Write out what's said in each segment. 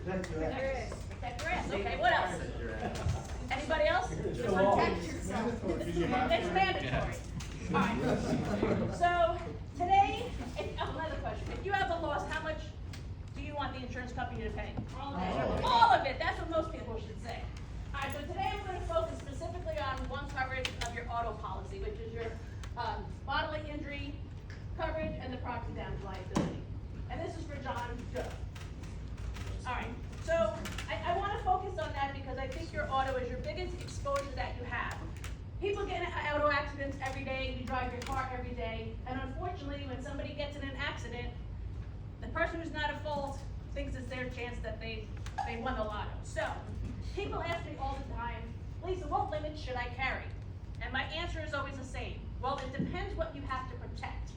Protect your ass. Protect your ass. Okay, what else? Anybody else? Protect yourself. It's mandatory. All right. So today, another question. If you have a loss, how much do you want the insurance company to pay? All of it. All of it. That's what most people should say. All right. So today I'm going to focus specifically on one coverage of your auto policy, which is your bodily injury coverage and the property damage liability. And this is for John Doe. All right. So I want to focus on that because I think your auto is your biggest exposure that you have. People get in auto accidents every day. You drive your car every day. And unfortunately, when somebody gets in an accident, the person who's not at fault thinks it's their chance that they won the lotto. So people ask me all the time, Lisa, what limits should I carry? And my answer is always the same. Well, it depends what you have to protect.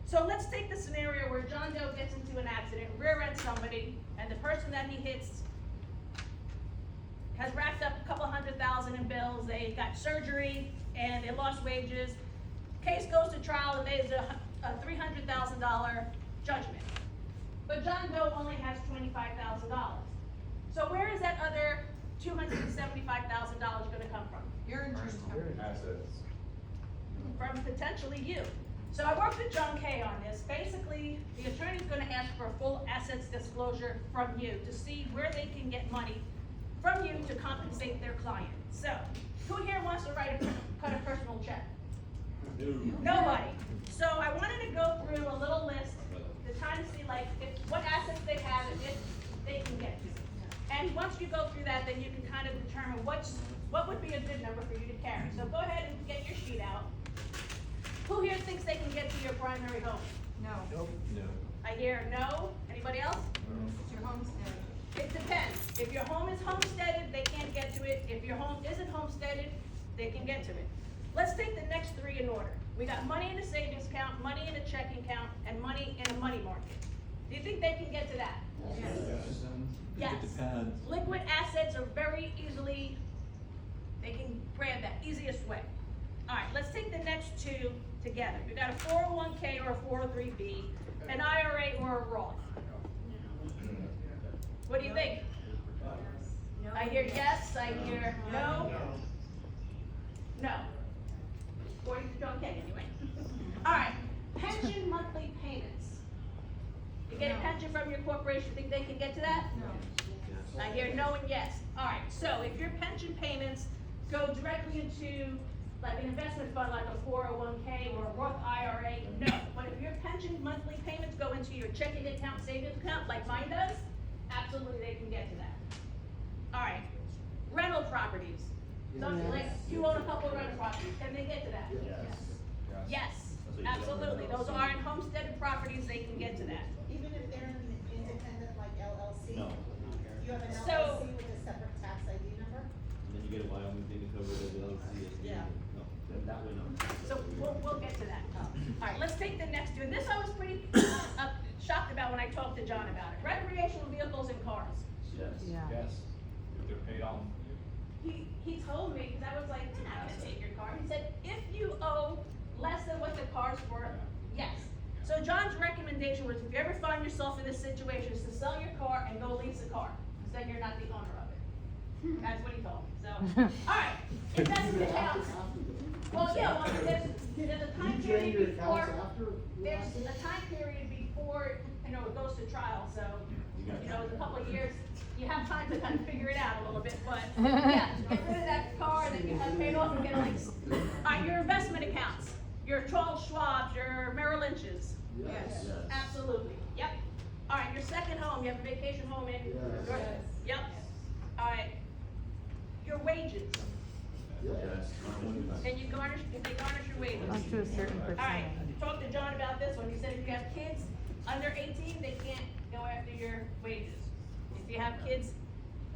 So let's take the scenario where John Doe gets into an accident, rear-ends somebody, and the person that he hits has racked up a couple $100,000 in bills. They got surgery and they lost wages. Case goes to trial and there's a $300,000 judgment. But John Doe only has $25,000. So where is that other $275,000 going to come from? Your insurance company. Assets. From potentially you. So I worked with John Kay on this. Basically, the attorney's going to ask for a full assets disclosure from you to see where they can get money from you to compensate their client. So, who here wants to cut a personal check? Nobody. So I wanted to go through a little list to kind of see what assets they have and if they can get to. And once you go through that, then you can kind of determine what would be a good number for you to carry. So go ahead and get your sheet out. Who here thinks they can get to your primary home? No. No. I hear no. Anybody else? It's your homestead. It depends. If your home is homesteaded, they can't get to it. If your home isn't homesteaded, they can get to it. Let's take the next three in order. We got money in a savings account, money in a checking account, and money in a money market. Do you think they can get to that? Yes. It depends. Liquid assets are very easily, they can grab that easiest way. All right, let's take the next two together. We got a 401k or a 403b, an IRA or a Roth. What do you think? No. I hear yes, I hear no. No. According to John Kay, anyway. All right, pension monthly payments. You get a pension from your corporation, think they can get to that? No. I hear no and yes. All right, so if your pension payments go directly into like an investment fund like a 401k or a Roth IRA, no. But if your pension monthly payments go into your checking account, savings account, like mine does, absolutely they can get to that. All right, rental properties. Like you own a couple of rental properties, can they get to that? Yes, absolutely. Those are in homesteaded properties, they can get to that. Even if they're an independent like LLC? No. You have an So- LLC with a separate tax ID number? And then you get a Wyoming thing to cover the LLC. Yeah. No, that way no. So we'll get to that. All right, let's take the next two. And this I was pretty shocked about when I talked to John about it. Recreational vehicles and cars. Yes. Yes. If they're paid off. He told me, because I was like, I'm not gonna take your car. He said, if you owe less than what the car's worth, yes. So John's recommendation was, if you ever find yourself in this situation, is to sell your car and go lease a car, because then you're not the owner of it. That's what he told me, so. All right, investment accounts. Well, yeah, well, there's a time period before, there's a time period before, it goes to trial, so, it's a couple of years. You have time to kind of figure it out a little bit, but, yeah, get rid of that car that you have paid off and get a lease. All right, your investment accounts, your Charles Schwab's, your Merrill Lynch's. Yes. Absolutely, yep. All right, your second home, you have a vacation home in? Yes. Yep. All right. Your wages, Yes. and they garnish your wages. Up to a certain All right, percentage. talked to John about this one. He said if you have kids under 18, they can't go after your wages. If you have kids,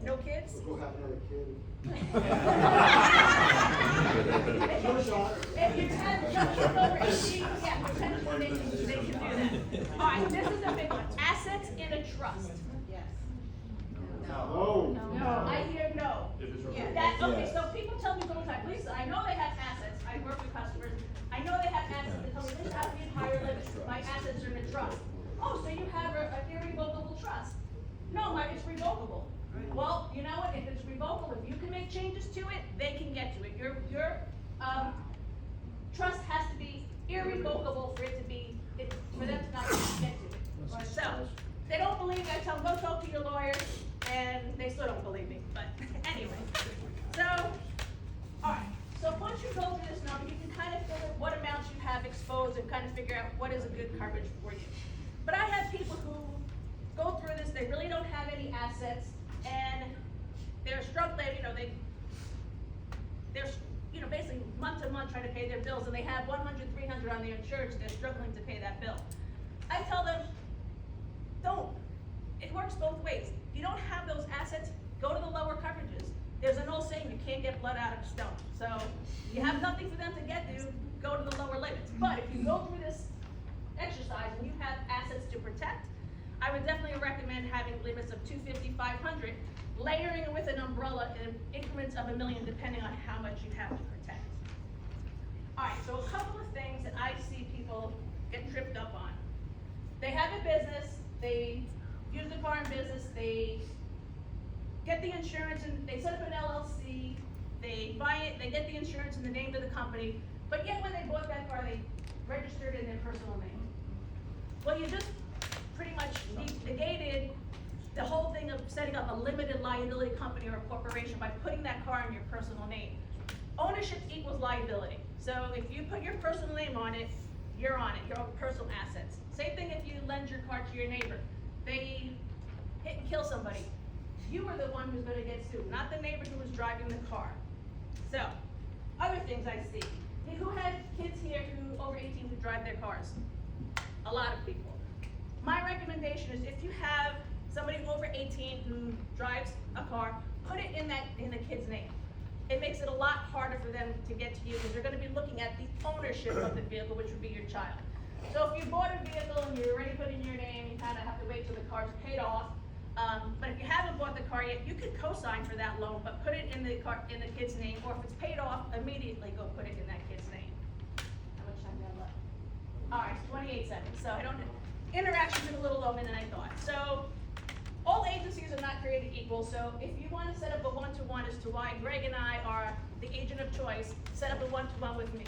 no kids? We'll have another kid. If you have children over 18, yeah, potentially they can do that. All right, this is a big one. Assets in a trust. Yes. No. I hear no. If it's Yeah. Okay, so people tell me all the time, Lisa, I know they have assets. I work with customers. I know they have assets. They tell me, Lisa, I need higher limits. My assets are in a trust. Oh, so you have a irrevocable trust. No, it's revocable. Well, you know what, if it's revocable, if you can make changes to it, they can get to it. Your trust has to be irrevocable for it to be, for them to not get to it. So, they don't believe me, I tell them, go talk to your lawyers, and they still don't believe me, but anyway. So, alright, so once you go through this number, you can kind of figure what amounts you have exposed and kind of figure out what is a good coverage for you. But I have people who go through this, they really don't have any assets, and they're struggling, they're basically month to month trying to pay their bills, and they have $100, $300 on their insurance, they're struggling to pay that bill. I tell them, don't. It works both ways. If you don't have those assets, go to the lower coverages. There's an old saying, you can't get blood out of a stone. So, you have nothing for them to get to, go to the lower limits. But if you go through this exercise and you have assets to protect, I would definitely recommend having limits of $250, $500, layering it with an umbrella in increments of $1 million, depending on how much you have to protect. Alright, so a couple of things that I see people get tripped up on. They have a business, they use the car in business, they get the insurance, and they set up an LLC, they buy it, they get the insurance in the name of the company, but yet when they bought that car, they registered in their personal name. Well, you just pretty much negated the whole thing of setting up a limited liability company or a corporation by putting that car in your personal name. Ownership equals liability. So if you put your personal name on it, you're on it, your own personal assets. Same thing if you lend your car to your neighbor. They hit and kill somebody. You are the one who's gonna get sued, not the neighbor who was driving the car. So, other things I see. Who has kids here who over 18 who drive their cars? A lot of people. My recommendation is if you have somebody over 18 who drives a car, put it in the kid's name. It makes it a lot harder for them to get to you because they're gonna be looking at the ownership of the vehicle, which would be your child. So if you bought a vehicle and you already put in your name, you kinda have to wait till the car's paid off. But if you haven't bought the car yet, you could co-sign for that loan, but put it in the kid's name, or if it's paid off, immediately go put it in that kid's name. How much time do I have left? Alright, 28 seconds, so I don't, interaction's been a little longer than I thought. So, all agencies are not created equal, so if you want to set up a one-to-one as to why Greg and I are the agent of choice, set up a one-to-one with me.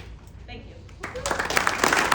Thank you.